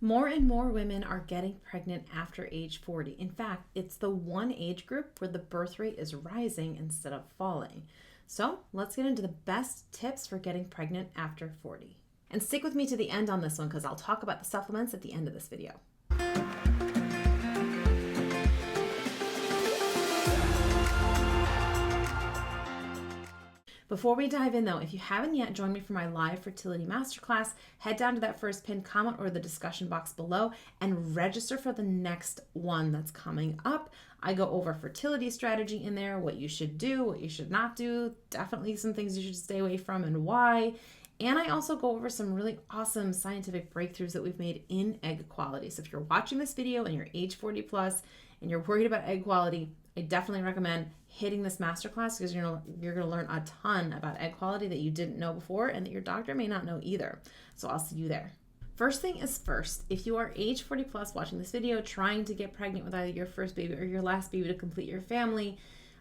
More and more women are getting pregnant after age 40. In fact, it's the one age group where the birth rate is rising instead of falling. So let's get into the best tips for getting pregnant after 40. And stick with me to the end on this one because I'll talk about the supplements at the end of this video. Before we dive in though, if you haven't yet joined me for my live Fertility Masterclass, head down to that first pinned comment or the discussion box below and register for the next one that's coming up. I go over fertility strategy in there, what you should do, what you should not do, definitely some things you should stay away from and why. And I also go over some really awesome scientific breakthroughs that we've made in egg quality. So if you're watching this video and you're age 40 plus and you're worried about egg quality, I definitely recommend hitting this masterclass because you're gonna learn a ton about egg quality that you didn't know before and that your doctor may not know either. So I'll see you there. First thing is first, if you are age 40 plus watching this video, trying to get pregnant with either your first baby or your last baby to complete your family,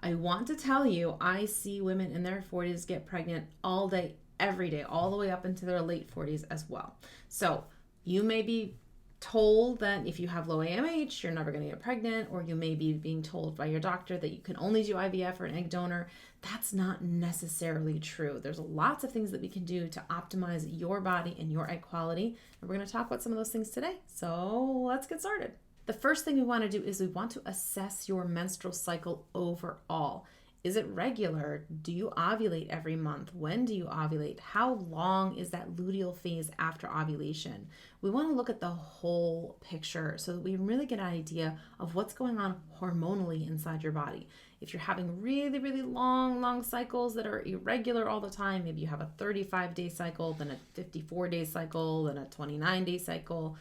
I want to tell you, I see women in their 40s get pregnant all day, every day, all the way up into their late 40s as well. So you may be told that if you have low AMH, you're never going to get pregnant, or you may be being told by your doctor that you can only do IVF or an egg donor. That's not necessarily true. There's lots of things that we can do to optimize your body and your egg quality, and we're going to talk about some of those things today. So let's get started. The first thing we want to do is we want to assess your menstrual cycle overall. Is it regular? Do you ovulate every month? When do you ovulate? How long is that luteal phase after ovulation? We want to look at the whole picture so that we really get an idea of what's going on hormonally inside your body. If you're having really, really long cycles that are irregular all the time, maybe you have a 35-day cycle, then a 54-day cycle, then a 29-day cycle,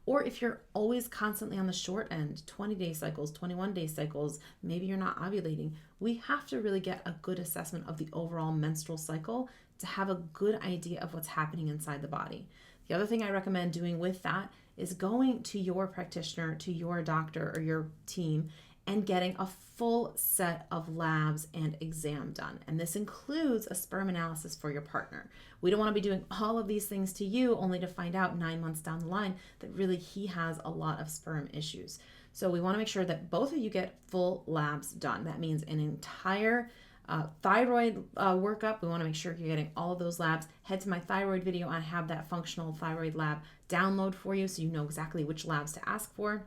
or if you're always constantly on the short end, 20-day cycles, 21-day cycles, maybe you're not ovulating, we have to really get a good assessment of the overall menstrual cycle to have a good idea of what's happening inside the body. The other thing I recommend doing with that is going to your practitioner, to your doctor or your team, and getting a full set of labs and exam done. And this includes a sperm analysis for your partner. We don't want to be doing all of these things to you only to find out 9 months down the line that really he has a lot of sperm issues. So we want to make sure that both of you get full labs done. That means an entire thyroid workup. We want to make sure you're getting all of those labs. Head to my thyroid video. I have that functional thyroid lab download for you so you know exactly which labs to ask for.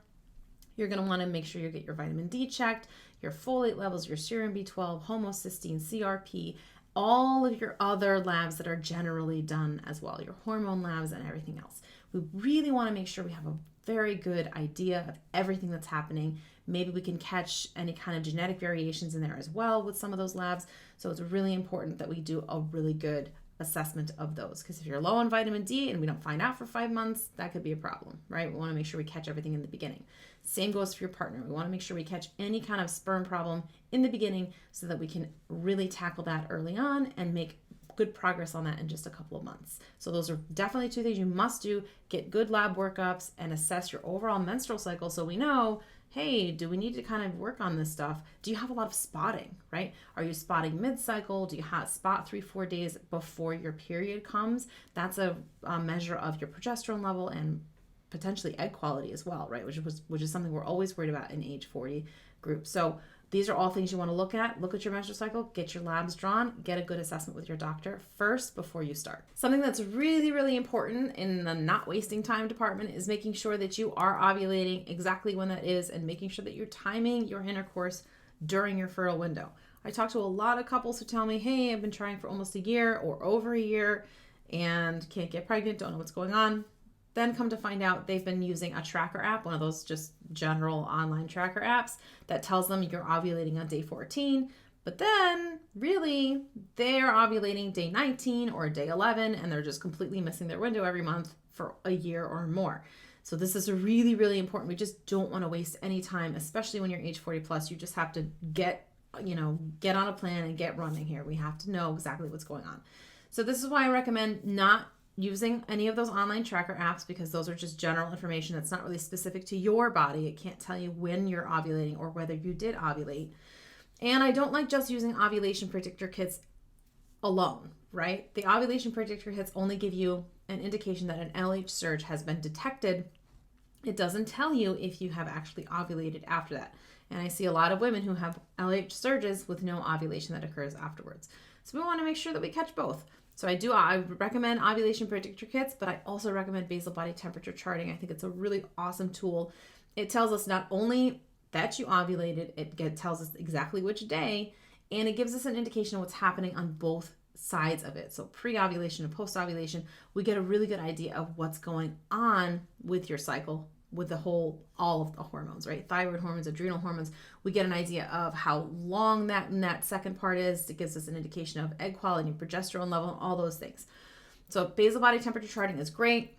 You're going to want to make sure you get your vitamin D checked, your folate levels, your serum B12, homocysteine, CRP, all of your other labs that are generally done as well, your hormone labs and everything else. We really want to make sure we have a very good idea of everything that's happening. Maybe we can catch any kind of genetic variations in there as well with some of those labs. So it's really important that we do a really good assessment of those, because if you're low on vitamin D and we don't find out for 5 months, that could be a problem, right? We want to make sure we catch everything in the beginning. Same goes for your partner. We want to make sure we catch any kind of sperm problem in the beginning so that we can really tackle that early on and make good progress on that in just a couple of months. So those are definitely two things you must do. Get good lab workups and assess your overall menstrual cycle so we know, hey, do we need to kind of work on this stuff? Do you have a lot of spotting, right? Are you spotting mid-cycle? Do you have spot 3-4 days before your period comes? That's a measure of your progesterone level and potentially egg quality as well, right? Which is something we're always worried about in age 40 group. So these are all things you want to look at. Look at your menstrual cycle, get your labs drawn, get a good assessment with your doctor first before you start. Something that's really, really important in the not wasting time department is making sure that you are ovulating exactly when that is and making sure that you're timing your intercourse during your fertile window. I talk to a lot of couples who tell me, hey, I've been trying for almost a year or over a year and can't get pregnant, don't know what's going on. Then come to find out they've been using a tracker app, one of those just general online tracker apps that tells them you're ovulating on day 14, but then really they're ovulating day 19 or day 11 and they're just completely missing their window every month for a year or more. So this is really, really important. We just don't want to waste any time, especially when you're age 40 plus. You just have to get on a plan and get running here. We have to know exactly what's going on. So this is why I recommend not using any of those online tracker apps, because those are just general information that's not really specific to your body. It can't tell you when you're ovulating or whether you did ovulate. And I don't like just using ovulation predictor kits alone, right? The ovulation predictor kits only give you an indication that an LH surge has been detected It doesn't tell you if you have actually ovulated after that. And I see a lot of women who have LH surges with no ovulation that occurs afterwards. So we want to make sure that we catch both. So I recommend ovulation predictor kits, but I also recommend basal body temperature charting. I think it's a really awesome tool. It tells us not only that you ovulated, it tells us exactly which day, and it gives us an indication of what's happening on both sides of it. So pre-ovulation and post-ovulation, we get a really good idea of what's going on with your cycle, with all of the hormones, right? Thyroid hormones, adrenal hormones. We get an idea of how long that second part is. It gives us an indication of egg quality, progesterone level, all those things. So basal body temperature charting is great.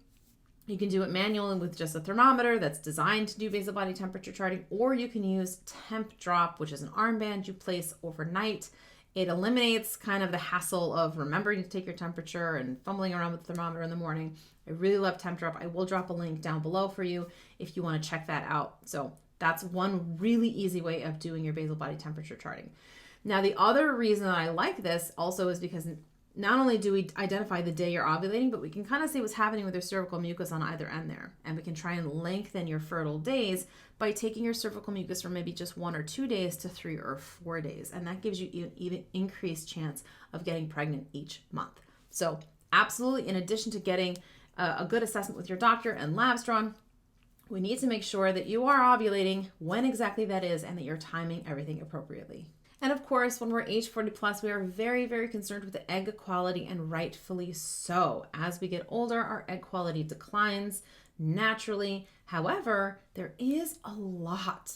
You can do it manually with just a thermometer that's designed to do basal body temperature charting, or you can use Temp Drop, which is an armband you place overnight. It eliminates kind of the hassle of remembering to take your temperature and fumbling around with the thermometer in the morning. I really love Temp Drop. I will drop a link down below for you if you want to check that out. So that's one really easy way of doing your basal body temperature charting. Now, the other reason that I like this also is because not only do we identify the day you're ovulating, but we can kind of see what's happening with your cervical mucus on either end there. And we can try and lengthen your fertile days by taking your cervical mucus from maybe just 1 or 2 days to 3 or 4 days. And that gives you an even increased chance of getting pregnant each month. So absolutely, in addition to getting a good assessment with your doctor and labs drawn, we need to make sure that you are ovulating when exactly that is and that you're timing everything appropriately. And of course, when we're age 40 plus, we are very, very concerned with the egg quality, and rightfully so. As we get older, our egg quality declines naturally. However, there is a lot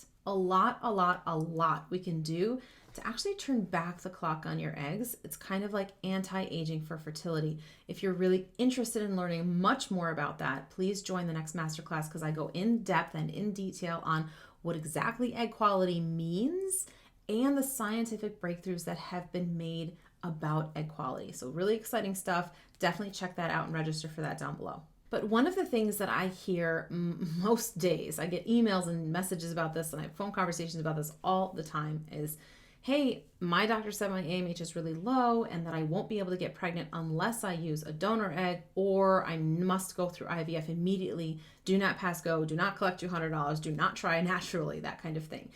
we can do to actually turn back the clock on your eggs. It's kind of like anti-aging for fertility. If you're really interested in learning much more about that, please join the next masterclass, because I go in depth and in detail on what exactly egg quality means and the scientific breakthroughs that have been made about egg quality. So really exciting stuff. Definitely check that out and register for that down below. But one of the things that I hear most days, I get emails and messages about this, and I have phone conversations about this all the time, is, hey, my doctor said my AMH is really low and that I won't be able to get pregnant unless I use a donor egg, or I must go through IVF immediately. Do not pass go. Do not collect $200. Do not try naturally, that kind of thing.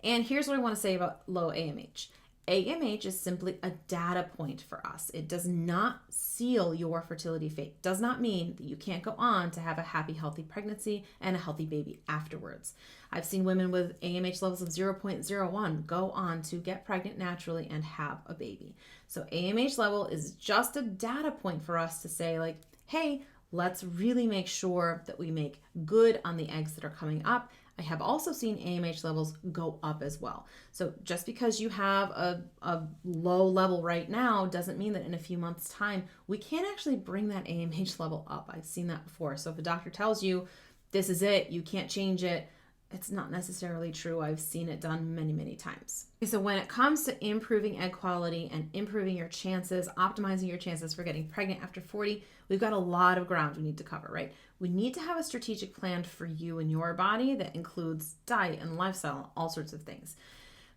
And here's what I want to say about low AMH. AMH is simply a data point for us. It does not seal your fertility fate. Does not mean that you can't go on to have a happy, healthy pregnancy and a healthy baby afterwards. I've seen women with AMH levels of 0.01 go on to get pregnant naturally and have a baby. So AMH level is just a data point for us to say, like, hey, let's really make sure that we make good on the eggs that are coming up. I have also seen AMH levels go up as well. So just because you have a low level right now doesn't mean that in a few months' time, we can't actually bring that AMH level up. I've seen that before. So if a doctor tells you this is it, you can't change it, it's not necessarily true. I've seen it done many, many times. So when it comes to improving egg quality and improving your chances, optimizing your chances for getting pregnant after 40, we've got a lot of ground we need to cover, right? We need to have a strategic plan for you and your body that includes diet and lifestyle and all sorts of things.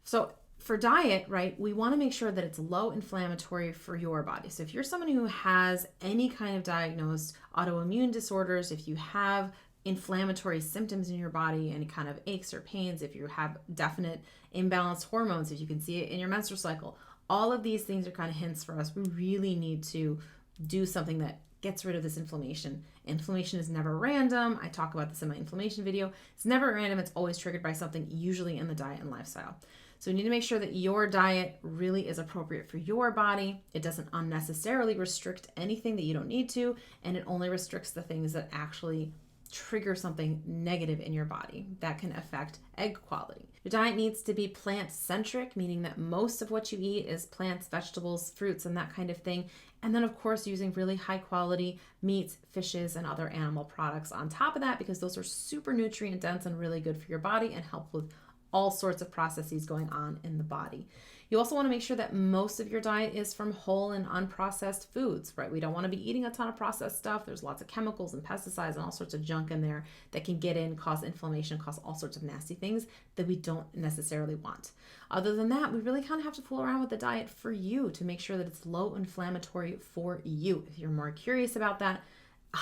So for diet, right, we want to make sure that it's low inflammatory for your body. So if you're someone who has any kind of diagnosed autoimmune disorders, if you have inflammatory symptoms in your body, any kind of aches or pains, if you have definite imbalanced hormones, if you can see it in your menstrual cycle, all of these things are kind of hints for us. We really need to do something that gets rid of this inflammation. Inflammation is never random. I talk about this in my inflammation video. It's never random. It's always triggered by something, usually in the diet and lifestyle. So you need to make sure that your diet really is appropriate for your body. It doesn't unnecessarily restrict anything that you don't need to, and it only restricts the things that actually trigger something negative in your body that can affect egg quality. Your diet needs to be plant-centric, meaning that most of what you eat is plants, vegetables, fruits, and that kind of thing. And then, of course, using really high-quality meats, fishes, and other animal products on top of that, because those are super nutrient-dense and really good for your body and help with all sorts of processes going on in the body. You also want to make sure that most of your diet is from whole and unprocessed foods, right? We don't want to be eating a ton of processed stuff. There's lots of chemicals and pesticides and all sorts of junk in there that can get in, cause inflammation, cause all sorts of nasty things that we don't necessarily want. Other than that, we really kind of have to fool around with the diet for you to make sure that it's low inflammatory for you. If you're more curious about that,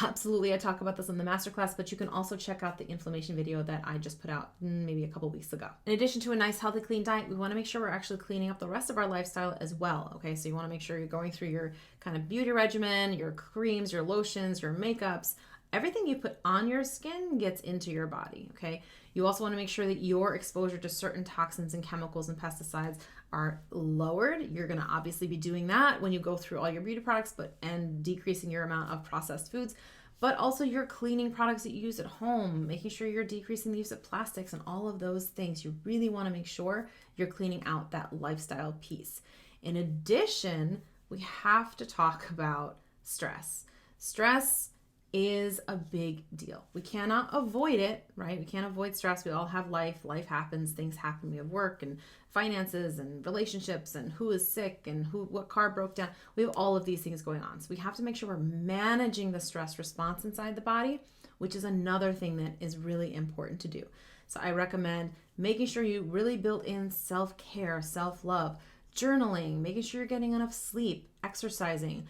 Absolutely, I talk about this in the masterclass, but you can also check out the inflammation video that I just put out maybe a couple weeks ago. In addition to a nice, healthy, clean diet, we want to make sure we're actually cleaning up the rest of our lifestyle as well. Okay, so you want to make sure you're going through your kind of beauty regimen, your creams, your lotions, your makeups. Everything you put on your skin gets into your body, okay? You also want to make sure that your exposure to certain toxins and chemicals and pesticides are lowered. You're going to obviously be doing that when you go through all your beauty products, and decreasing your amount of processed foods, but also your cleaning products that you use at home, making sure you're decreasing the use of plastics and all of those things. You really want to make sure you're cleaning out that lifestyle piece. In addition, we have to talk about stress. Stress is a big deal. We cannot avoid it, right? We can't avoid stress. We all have life. Life happens. Things happen. We have work and finances and relationships and who is sick and what car broke down. We have all of these things going on. So we have to make sure we're managing the stress response inside the body, which is another thing that is really important to do. So I recommend making sure you really build in self-care, self-love, journaling, making sure you're getting enough sleep, exercising.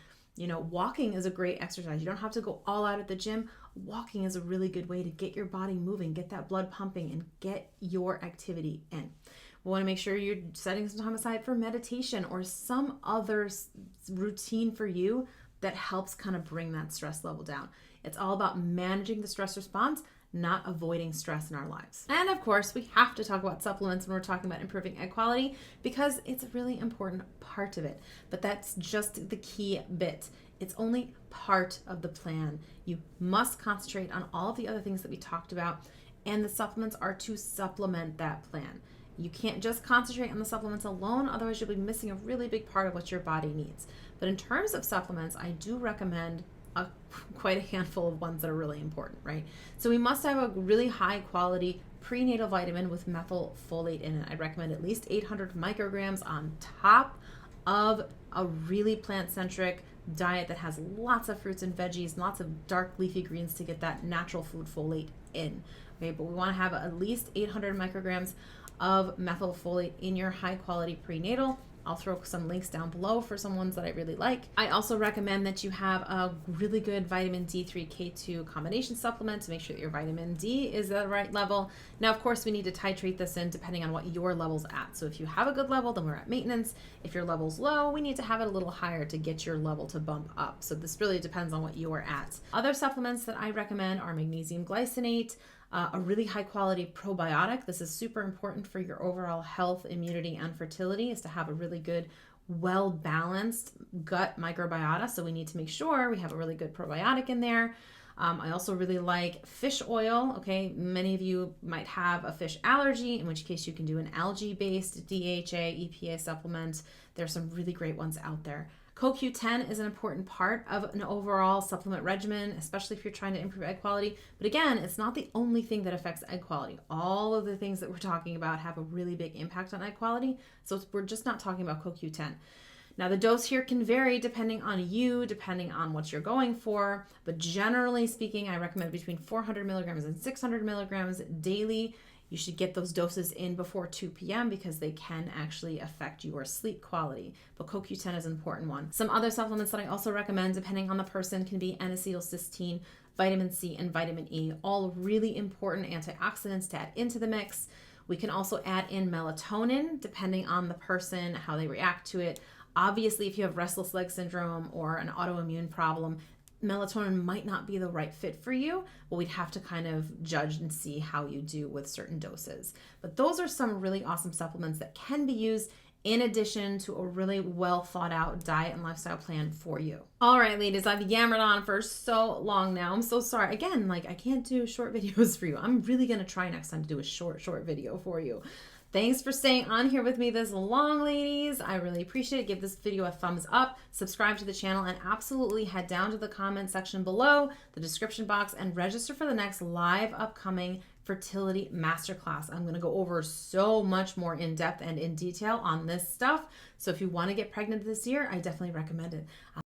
Walking is a great exercise. You don't have to go all out at the gym. Walking is a really good way to get your body moving, get that blood pumping, and get your activity in. We want to make sure you're setting some time aside for meditation or some other routine for you that helps kind of bring that stress level down. It's all about managing the stress response, not avoiding stress in our lives. And of course, we have to talk about supplements when we're talking about improving egg quality because it's a really important part of it. But that's just the key bit. It's only part of the plan. You must concentrate on all of the other things that we talked about, and the supplements are to supplement that plan. You can't just concentrate on the supplements alone, otherwise you'll be missing a really big part of what your body needs. But in terms of supplements, I do recommend quite a handful of ones that are really important, right? So we must have a really high quality prenatal vitamin with methylfolate in it. I recommend at least 800 micrograms on top of a really plant-centric diet that has lots of fruits and veggies, lots of dark leafy greens to get that natural food folate in. Okay, but we want to have at least 800 micrograms of methylfolate in your high quality prenatal. I'll throw some links down below for some ones that I really like. I also recommend that you have a really good vitamin D3K2 combination supplement to make sure that your vitamin D is at the right level. Now, of course, we need to titrate this in depending on what your level's at. So if you have a good level, then we're at maintenance. If your level's low, we need to have it a little higher to get your level to bump up. So this really depends on what you're at. Other supplements that I recommend are magnesium glycinate, a really high quality probiotic. This is super important for your overall health, immunity, and fertility, is to have a really good, well-balanced gut microbiota. So we need to make sure we have a really good probiotic in there. I also really like fish oil. Okay, many of you might have a fish allergy, in which case you can do an algae-based DHA, EPA supplement. There's some really great ones out there. CoQ10 is an important part of an overall supplement regimen, especially if you're trying to improve egg quality. But again, it's not the only thing that affects egg quality. All of the things that we're talking about have a really big impact on egg quality. So we're just not talking about CoQ10. Now, the dose here can vary depending on you, depending on what you're going for. But generally speaking, I recommend between 400 milligrams and 600 milligrams daily. You should get those doses in before 2 p.m. because they can actually affect your sleep quality. But CoQ10 is an important one. Some other supplements that I also recommend, depending on the person, can be N-acetylcysteine, vitamin C, and vitamin E. All really important antioxidants to add into the mix. We can also add in melatonin, depending on the person, how they react to it. Obviously, if you have restless leg syndrome or an autoimmune problem, melatonin might not be the right fit for you, but we'd have to kind of judge and see how you do with certain doses. But those are some really awesome supplements that can be used in addition to a really well thought out diet and lifestyle plan for you. All right, ladies, I've yammered on for so long now. I'm so sorry. Again, I can't do short videos for you. I'm really going to try next time to do a short video for you. Thanks for staying on here with me this long, ladies. I really appreciate it. Give this video a thumbs up, subscribe to the channel, and absolutely head down to the comment section below, the description box, and register for the next live upcoming Fertility Masterclass. I'm going to go over so much more in depth and in detail on this stuff. So if you want to get pregnant this year, I definitely recommend it.